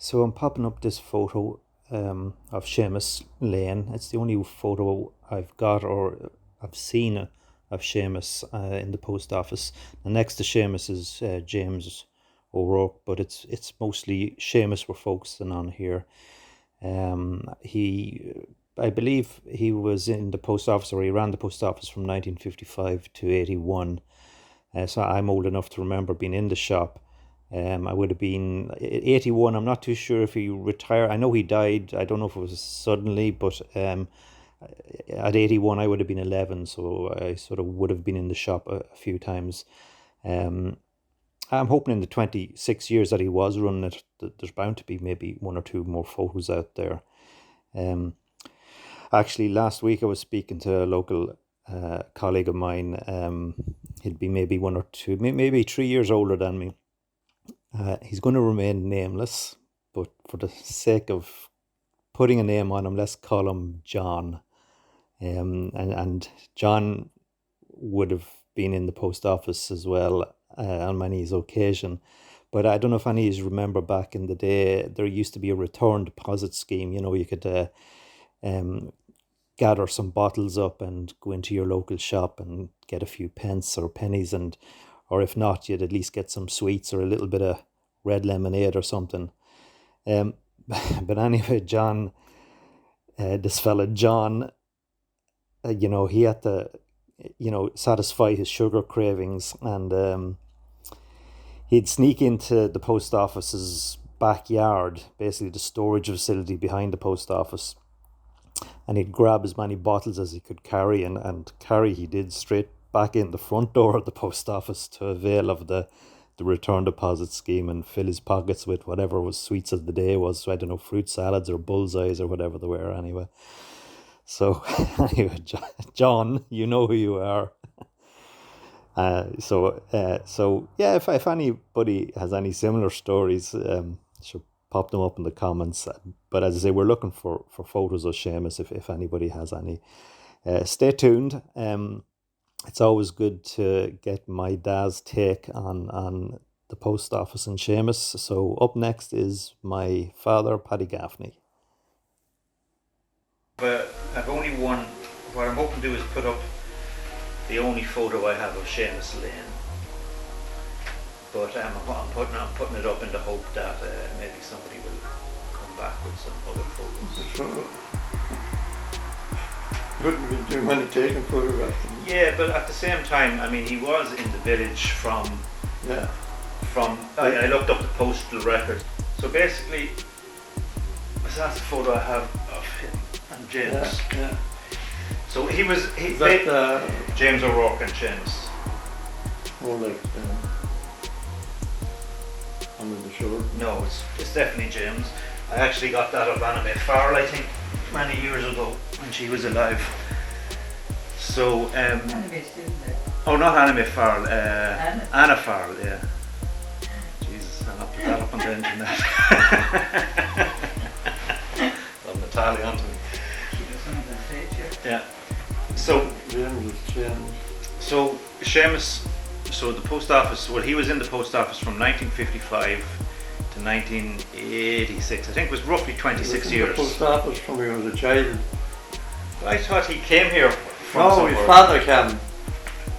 So I'm popping up this photo of Seamus Lane. It's the only photo I've got or I've seen of Seamus in the post office. The next to Seamus is James O'Rourke, but it's mostly Seamus we're focusing on here. I believe he was in the post office, or he ran the post office from 1955 to 81. So I'm old enough to remember being in the shop. I would have been 81. I'm not too sure if he retired. I know he died. I don't know if it was suddenly, but at 81, I would have been 11. So I sort of would have been in the shop a few times. I'm hoping in the 26 years that he was running it, that there's bound to be maybe one or two more photos out there. Actually, last week I was speaking to a local colleague of mine. He'd be maybe one or two, maybe 3 years older than me. He's going to remain nameless, but for the sake of putting a name on him, let's call him John. And John would have been in the post office as well on many occasion. But I don't know if any of you remember back in the day, there used to be a return deposit scheme. You know, you could gather some bottles up and go into your local shop and get a few pence or pennies, or if not, you'd at least get some sweets or a little bit of red lemonade or something. But anyway, John, this fella John, he had to, satisfy his sugar cravings, and he'd sneak into the post office's backyard, basically the storage facility behind the post office, and he'd grab as many bottles as he could carry, and carry he did straight back in the front door of the post office to avail of the return deposit scheme and fill his pockets with whatever was sweets of the day was. So I don't know, fruit salads or bullseyes or whatever they were anyway. So anyway, John, you know who you are. So yeah, if anybody has any similar stories, should pop them up in the comments. But as I say, we're looking for photos of Seamus if anybody has any. Stay tuned. It's always good to get my dad's take on the post office and Seamus. So up next is my father, Paddy Gaffney. But I've only one. What I'm hoping to do is put up the only photo I have of Seamus Lane. But I'm putting it up in the hope that maybe somebody will come back with some other photos. Wouldn't be too many taking photographs. Yeah, but at the same time, I mean, he was in the village from. Yeah. I looked up the postal record. So basically, that's the photo I have of him and James. Yeah. So he was. James O'Rourke and Seamus. More like under the shoulder. No, it's definitely James. I actually got that of Anime Farrell, I think, many years ago when she was alive. So, oh, not Anime Farrell, Anna Farrell, yeah. Jesus, I'll have to put that up on the internet. Love Natalia onto me. Yeah. So Seamus, so the post office, well, he was in the post office from 1955 to 1986. I think it was roughly 26 years. The post office from when he was a child. I thought he came here from No, somewhere. his father came.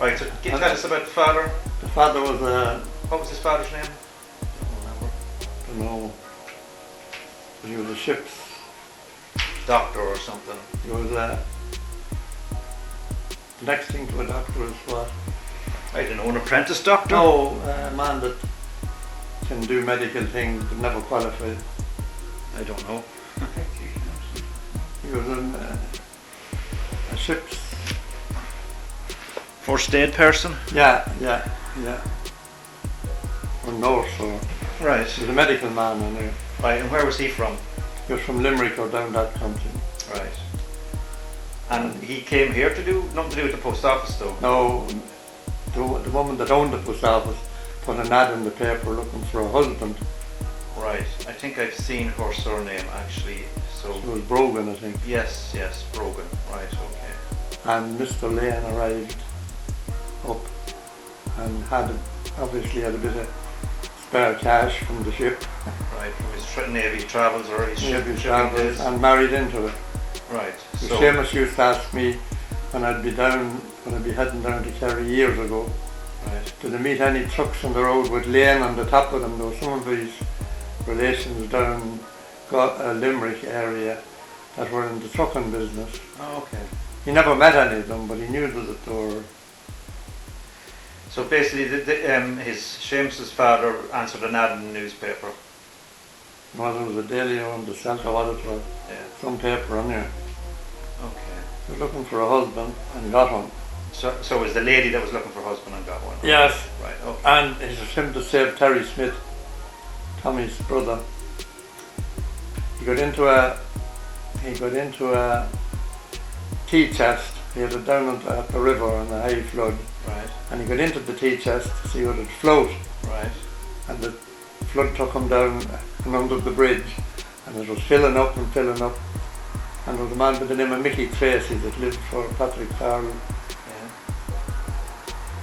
Right, so can you tell us about the father? The father was What was his father's name? I don't know, but he was a ship's Doctor or something. He was the next thing to a doctor is what? I don't know, an apprentice doctor? No, a man that can do medical things but never qualified. I don't know. He was a ship's... First aid person? Yeah. Or nurse, or... Right. He was a medical man anyway. Right, and where was he from? He was from Limerick or down that country. Right. And he came here to do, nothing to do with the post office though? No, the woman that owned the post office put an ad in the paper looking for a husband. Right, I think I've seen her surname actually, so... It was Brogan, I think. Yes, Brogan, right, okay. And Mr. Lane arrived up and obviously had a bit of spare cash from the ship. Right, from his Navy travels or his Navy shipping travels, days. and married into it. Right. So So, Seamus used to ask me when I'd be heading down to Kerry years ago, right. did I meet any trucks on the road with Lane on the top of them? There were some of his relations down Limerick area that were in the trucking business. Oh, okay. He never met any of them, but he knew that they were. So basically, his Seamus's father answered an ad in the newspaper. Well, there was a Daily on the Celta, what it was, Yeah. some paper on there. Okay. He was looking for a husband and got one. So it was the lady that was looking for a husband and got one. Yes. Right. Okay. And it was him to save Terry Smith, Tommy's brother. He got into a tea chest. He had it down at the river on the high flood, Right. and he got into the tea chest to see would it float. Right. And the flood took him down and under the bridge, and it was filling up and filling up. And there was a man by the name of Mickey Tracy that lived for Patrick Farrell. Yeah.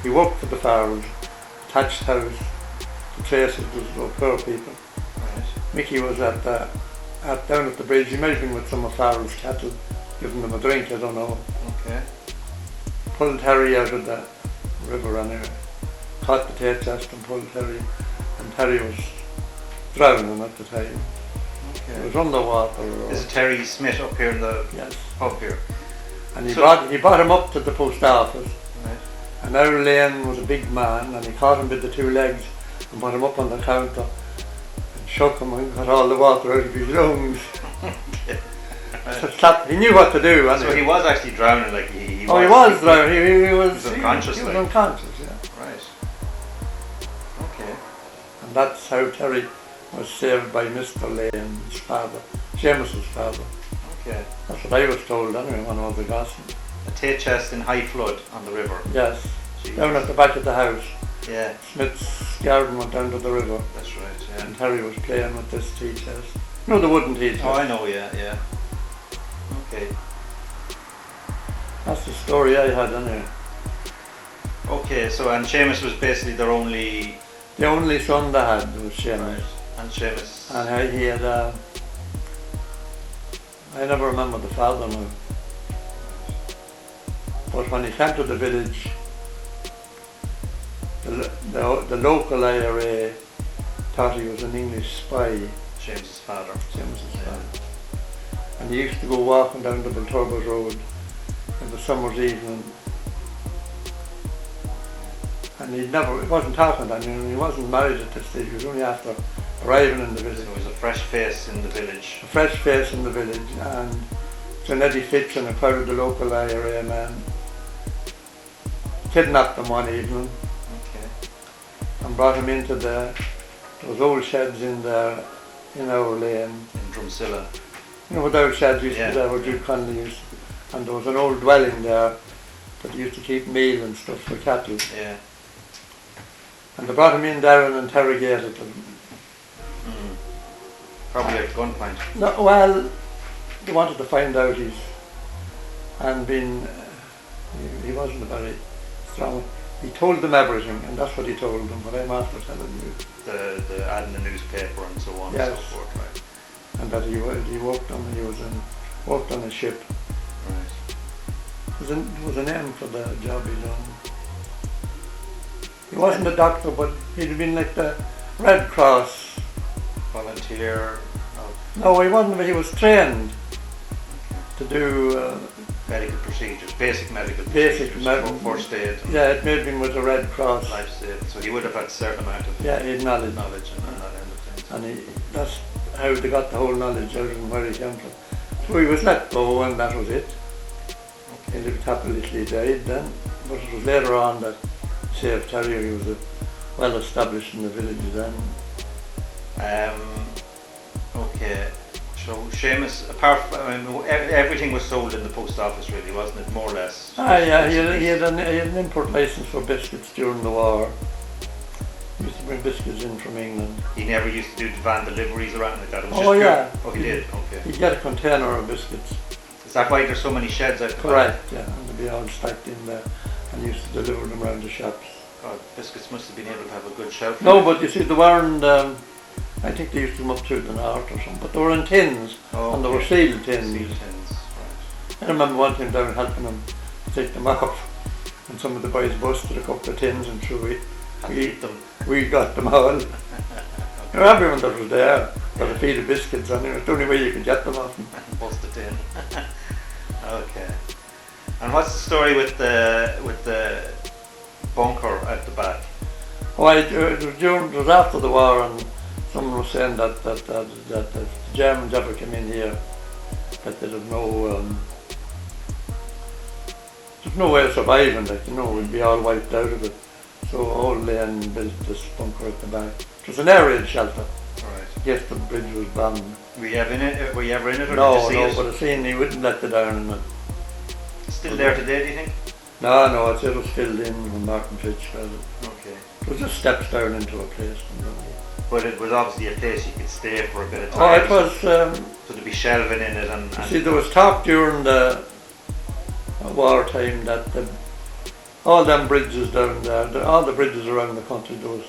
He worked for the Farrells, thatched house. The Tracys were poor people. Right. Mickey was down at the bridge. He might have been with some of Farrell's cattle, giving them a drink, I don't know. Okay. Pulled Terry out of the river anyway. Caught the tea chest and pulled Terry. And Terry was drowning at the time. He Okay. was underwater. Is it Terry Smith up here in the Yes. pub here? And he So- brought him up to the post office. Right. And now Lane was a big man, and he caught him with the two legs and brought him up on the counter and shook him and got all the water out of his lungs. He knew what to do. So he was actually drowning, like he Oh, he was drowning. He was unconscious. He was like. unconscious, yeah. Right. Okay. And that's how Terry was saved by Mr. Lane's father, Seamus's father. Okay. That's what I was told anyway when I was a gossip. A tea chest in high flood on the river. Yes, Jesus. down at the back of the house. Yeah, Smith's garden went down to the river, that's right. Yeah. and Terry was playing with this tea chest. No, the wooden tea chest. Oh, I know. Yeah, yeah. Okay. That's the story I had anyway. Okay. So and Seamus was basically their only. The only son they had was Seamus. Right. And Seamus. And he had I never remember the father now. But when he came to the village, the local IRA thought he was an English spy, Seamus's father. Seamus's father. And he used to go walking down the Butlersbridge Road in the summer's evening. And he wasn't talking then, he wasn't married at this stage, he was only after arriving in the village. So he was a fresh face in the village. A fresh face in the village, and so Eddie Fitch and a crowd of the local IRA men kidnapped him one evening Okay. and brought him into those old sheds in our lane. In Drumsilla. You know what the old sheds used to Yeah. be there where Jude Connolly used to, and there was an old dwelling there that used to keep meal and stuff for cattle. Yeah. And they brought him in there and interrogated him. Probably at gunpoint. No, well, they wanted to find out he wasn't very strong. He told them everything, and that's what he told them, what I'm after telling you. The ad in the newspaper and so on Yes. and so forth, right? And that he worked on a ship. Right. There was a name for the job he done. He wasn't a doctor, but he'd have been like the Red Cross. Volunteer No, he wasn't, but he was trained to do. medical procedures, basic medical Basic procedures, medical- first aid, and Yeah, it may have been with the Red Cross. life saving. So he would have had a certain amount of Yeah, he had knowledge. knowledge and that end of things. And that's how they got the whole knowledge out and where he came from. So he was let go, and that was it. He lived happily till he died then. But it was later on that saved Terry. He was well established in the village then. Okay. So Seamus, apart from, everything was sold in the post office, really, wasn't it? More or less. Yeah, he had an import license for biscuits during the war. He used to bring biscuits in from England. He never used to do van deliveries or anything like that. It was Oh, just yeah. Oh, he did. Okay. He'd get a container of biscuits. Is that why there's so many sheds out there? Correct, yeah, and they'd be all stacked in there, and he used to deliver them around the shops. God, biscuits must have been able to have a good shelf. No, but you see, they weren't. I think they used them up through the north or something. But they were in tins, and they were sealed tins. Sealed tins, right. I remember one time down helping them take them off, and some of the boys busted a couple of tins, and threw we got them all. Everyone that was there got a feed of biscuits, and it was the only way you could get them off them. Bust it in. Okay. And what's the story with the bunker at the back? Well, it was after the war, and someone was saying that the Germans ever came in here, that there was no way of surviving. Like, we'd be all wiped out of it. So old Lane built this bunker at the back. It was an air raid shelter. Right. Yes, the bridge was bombed. Were you ever in it? Or No, did you see no, it? but I seen he wouldn't let the down in it. Still there today, do you think? No, I'd say it was filled in when Martin Fitch fell. Okay. It was just steps down into a place. But it was obviously a place you could stay for a bit of Oh, time. it was. So there'd be shelving in it and See, there was talk during the wartime that all them bridges down there, all the bridges around the country, that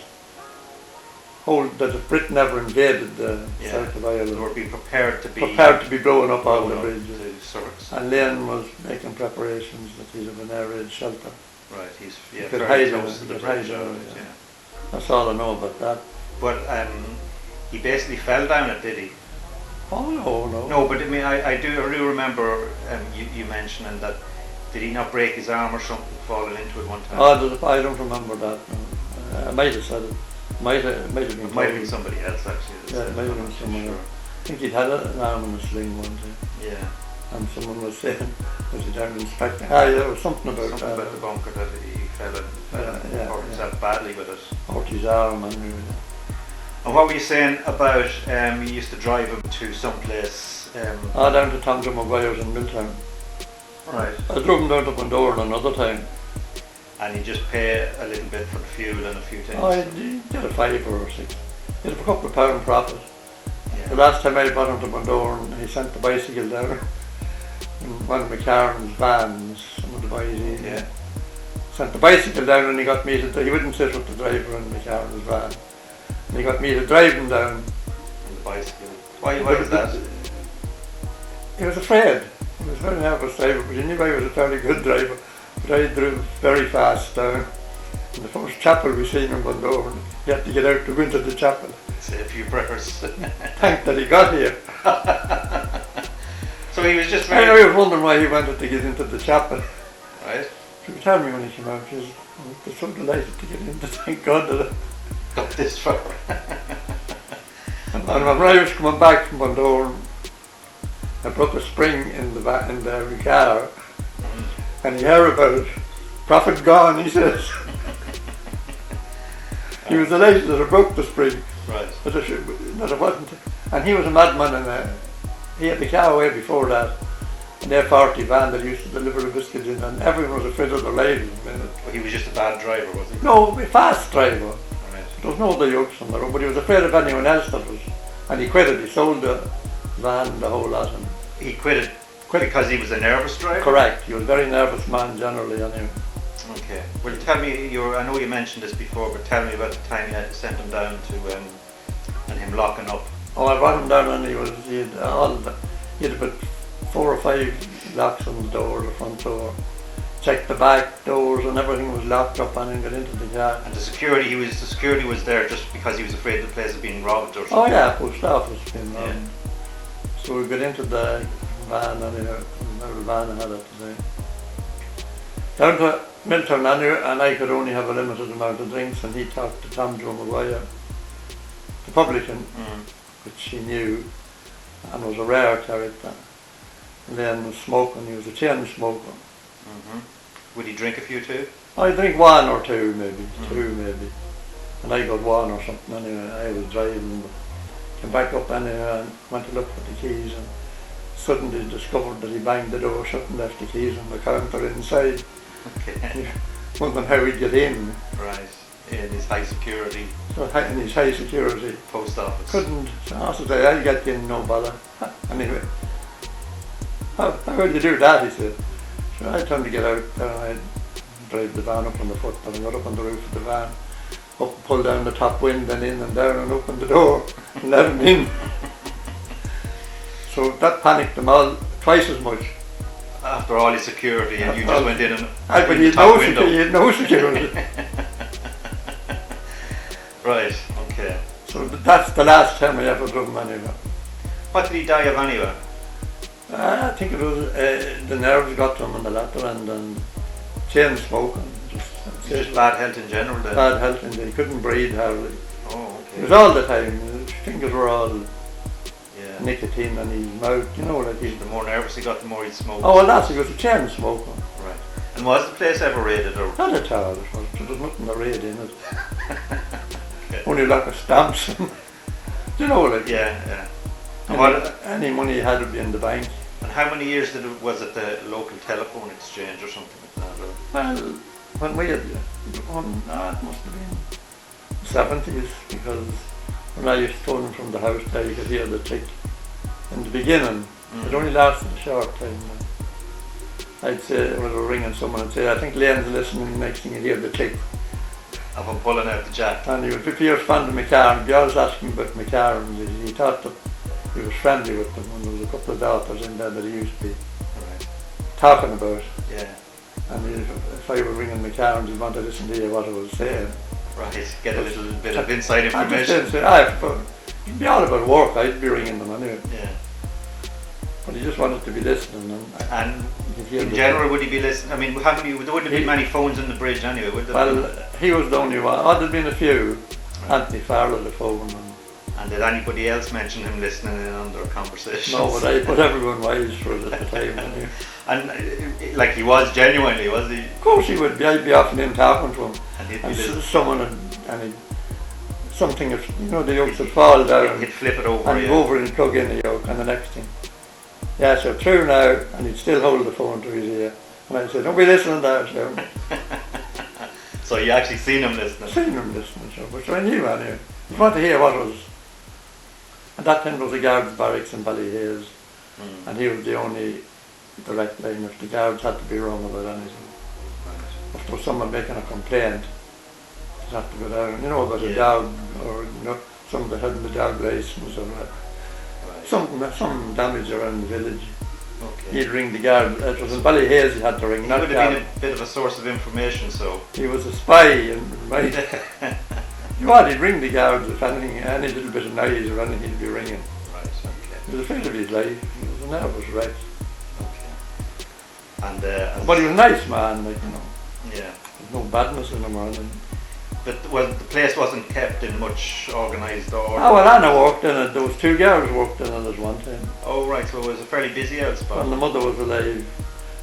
if Britain ever invaded the south of they Ireland, were being prepared to be blowing up all the blown up bridges. to service. And Lane was making preparations that he'd have an air raid shelter. Right, he's could very hide close to in the it, bridge. hide in it, Yeah. That's all I know about that. But he basically fell down it, did he? Oh no. No, but I mean, I do remember you mentioning that. Did he not break his arm or something, falling into it one time? I don't remember that. No. I might have said it. Might have been. It might have been somebody else actually. Yeah, it might have been someone else. I think he'd had an arm in a sling one time. Yeah. And someone was saying, was he down inspecting? There was something about Something that. about the bunker that he fell and hurt himself badly with it. Hurt his arm and And what were you saying about you used to drive him to some place? down to Tom Maguire's in Milltown. Right. I drove him down to Bundoran another time. And you just pay a little bit for the fuel and a few things. He did a £5 or £6. He had a couple of pound profit. Yeah. The last time I brought him to Bundoran, he sent the bicycle down in one of McLaren's vans. Some of the boys sent the bicycle down, and he got me to. He wouldn't sit with the driver in McLaren's van. And he got me to drive him down. On the bicycle. Why was that? He was afraid. He was a very nervous driver, but he knew I was a fairly good driver. But I drove very fast down. In the first chapel we seen in Bundoran, he had to get out to go into the chapel. Say a few prayers. Thank that he got here. So he was just I very... was wondering why he wanted to get into the chapel. Right. She would tell me when he came out, she was so delighted to get in, to thank God that it. Got this far. And when I was coming back from Bundoran, I broke a spring in the car, and he heard about it. Profit gone, he says. He was delighted that I broke the spring, Right. that it wasn't. And he was a madman, and he had the car away before that, an A40 van that used to deliver the biscuits in, and everyone was afraid of their lives in a minute. Well, he was just a bad driver, was he? No, a fast driver. Right. There was no other yokes on the road, but he was afraid of anyone else that was. And he quit it. He sold the van, the whole lot. And He quit it because he was a nervous driver? correct. He was a very nervous man generally. Anyway. Okay. Well, tell me, I know you mentioned this before, but tell me about the time you had to send him down to, and him locking up. Oh, I brought him down, and he had about 4 or 5 locks on the door, the front door. Checked the back doors, and everything was locked up, and then got into the car. And the security was there just because he was afraid the place was being robbed or something? Oh yeah, post office came round. Yeah. So we got into the van, anyway, the van I had it today. Down to Milltown anyway, and I could only have a limited amount of drinks, and he talked to Tom Joe Maguire, the publican, which he knew, and was a rare character. And then was smoking, he was a chain smoker. Would he drink a few too? I drink 1 or 2 maybe, 2 maybe. And I got 1 or something anyway. I was driving, but came back up anyway and went to look for the keys, and suddenly discovered that he banged the door shut and left the keys on the counter inside. Okay. Wondering how he'd get in. Right. In his high security So in his high security. post office. Couldn't. So I said, I'll get in, no bother. Anyway, how will you do that, he said. So I told him to get out there, and I drive the van up on the foot, and I got up on the roof of the van, up and pull down the top wind and in and down and open the door and let him in. So that panicked them all twice as much. After all his security, and you just went in and But in he the had top no window. security. He had no security. Right, okay. So that's the last time I ever drove him anywhere. What did he die of anyway? I think it was the nerves got to him on the latter end and chain smoking. Just bad health in general then? Bad health, and he couldn't breathe hardly. Oh, It okay. was all the time. His fingers were all Yeah. nicotine in his mouth, you know, like he. The more nervous he got, the more he'd smoke. Oh well, that's, he was a chain smoker. Right. And was the place ever raided or? Not at all. There was nothing to raid in it. Okay. Only like a stamps. You know, like Yeah. And, what, any money he had would be in the bank. and how many years was it the local telephone exchange or something like that? Or? Well, when we had, it must have been 70s, because when I used to phone him from the house there, you could hear the tick. In the beginning, it only lasted a short time. I'd say, when I was ringing someone, I'd say, I think Lane's listening, next thing you'd hear the tick. Of him pulling out the jack. And if he was fond of my car, he'd be always asking about my car, and he thought that he was friendly with them, and there was a couple of daughters in there that he used to be Right. talking about. Yeah. And if I were ringing my car and he'd want to listen to hear what I was saying, Right. Get a little bit of inside I just information. didn't say, it'd be all about work, I'd be ringing them anyway. Yeah. But he just wanted to be listening. And you could hear in the- general, would he be listening? I mean, how many? There wouldn't have been many phones in the bridge anyway, would there? Well, he was the only one. There'd been a few. Anthony Farrell, the phone. And did anybody else mention him listening in on their conversations? No, but everyone wise for it at the time. Anyway. And like he was genuinely, was he? Of course he would be. I'd be often in talking to him. And he'd be And listening. someone, and something, the yolks would fall down. He'd flip it over. And he'd Yeah. go over and plug in the yoke, and the next thing. Yeah, so through now, and he'd still hold the phone to his ear. And I'd say, don't be listening there, so. So you actually seen him listening. Seen him listening, so, which I knew anyway. He wanted to hear what was. At that time there was a guards barracks in Ballyhays, and he was the only direct line. If the guards had to be wrong about anything, if there was someone making a complaint, he'd have to go down, about a dog, or someone that hadn't the dog license, or some damage around the village. Okay. He'd ring the guard. It was in Ballyhays he had to ring, He not would have guard. been a bit of a source of information, so. He was a spy, and right. He'd ring the guards if anything, any little bit of noise or anything, he'd be ringing. Right, okay. He was afraid of his life. He was a nervous wreck. Okay. And But he was a nice man, yeah. There's no badness in him or anything. But the place wasn't kept in much organised order. Oh, well, Anna worked in it. There was 2 girls worked in it at one time. Oh right, so it was a fairly busy out spot. When the mother was alive.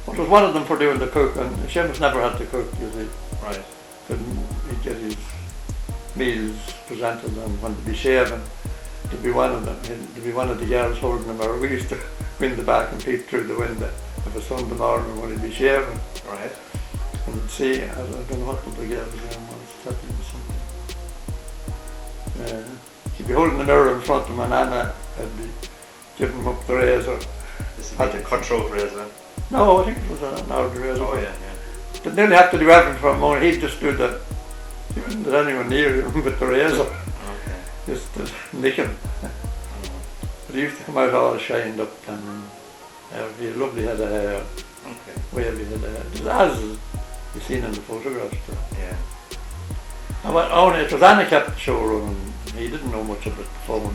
But it was one of them for doing the cooking. Seamus never had to cook, you see. Right. He'd get his meals presented, and when to be shaven, to be one of them, to be one of the girls holding him, or we used to go in the back and peep through the window of a Sunday morning when he'd be shaving. Right. And you'd see, I don't know what the girl was doing, talking to something. He'd be holding the mirror in front of him, and Anna would be giving him up the razor. This would be the cutthroat razor. No, I think it was an old razor. Oh yeah. But nearly have to do everything for a moment. He'd just do the, he wouldn't let anyone near him with the razor. Okay. Just to nick him. But he used to come out all shined up, and he had a lovely head of hair, Okay. wavy head of hair, just as you've seen in the photographs. Yeah. It was Anna kept the show running. He didn't know much about the phone.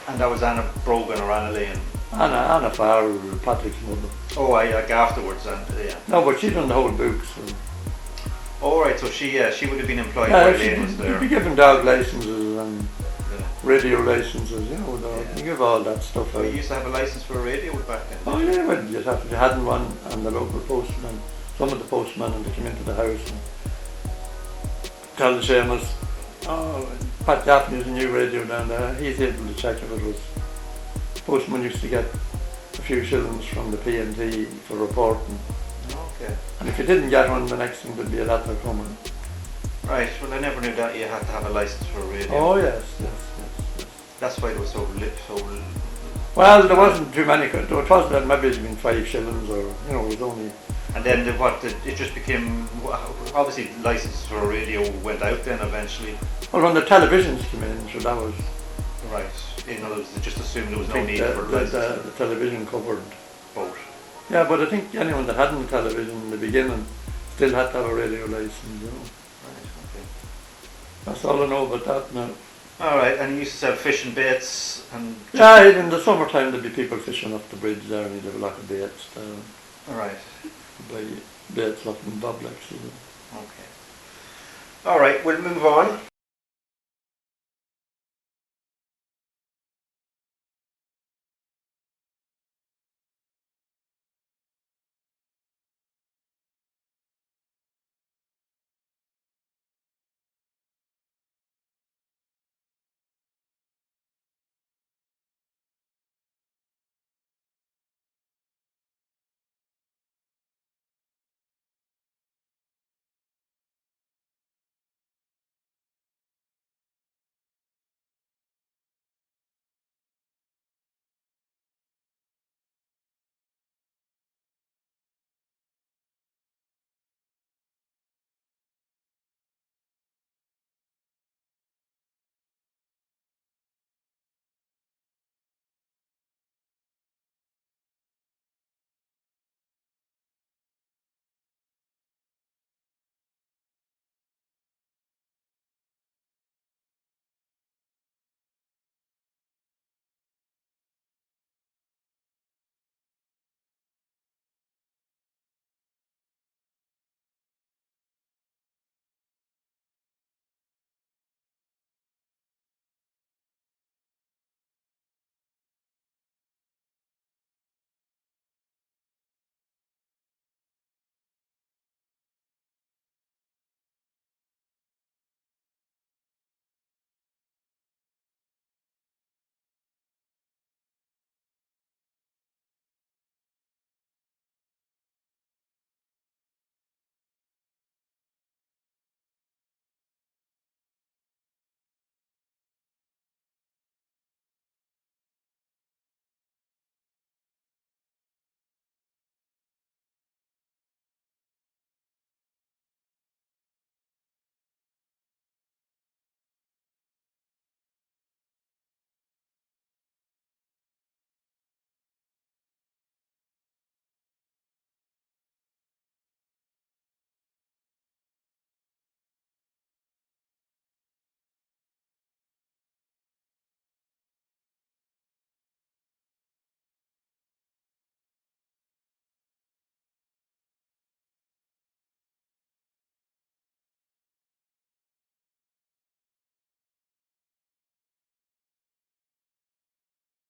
And that was Anna Brogan or Anna Lane. Anna Farrell, Patrick's mother. Oh, like afterwards, and yeah. No, but she done the whole books. All right, so she would have been employed while Lane was She'd there. be given dog licenses and Yeah. radio licenses, you give all that stuff So out. you used to have a license for a radio back then? Oh yeah, well, you'd have, if you hadn't one, and the local postman, some of the postmen, and they came into the house and tell the Seamus, Pat Gaffney has a new radio down there, he's able to check if it was. Postman used to get a few shillings from the P&T for reporting, Okay. and if you didn't get one, the next thing there'd be a letter coming. Right, well I never knew that you had to have a license for a radio. Oh yes. That's why it was so Well, there wasn't too many, it was maybe it'd been 5 shillings, or, it was only And then it just became, obviously the license for radio went out then eventually. Well, when the televisions came in, so that was, Right. In other words, they just assumed there was I no think need the, for the, license the television covered. both. Yeah, but I think anyone that hadn't a television in the beginning still had to have a radio license, you know. Right, okay. That's all I know about that now. Alright, and you used to sell fish and baits and... Yeah, in the summertime there'd be people fishing up the bridge there and you'd have a lot of baits there. Alright, By baits up in Bob actually. okay. Alright, we'll move on.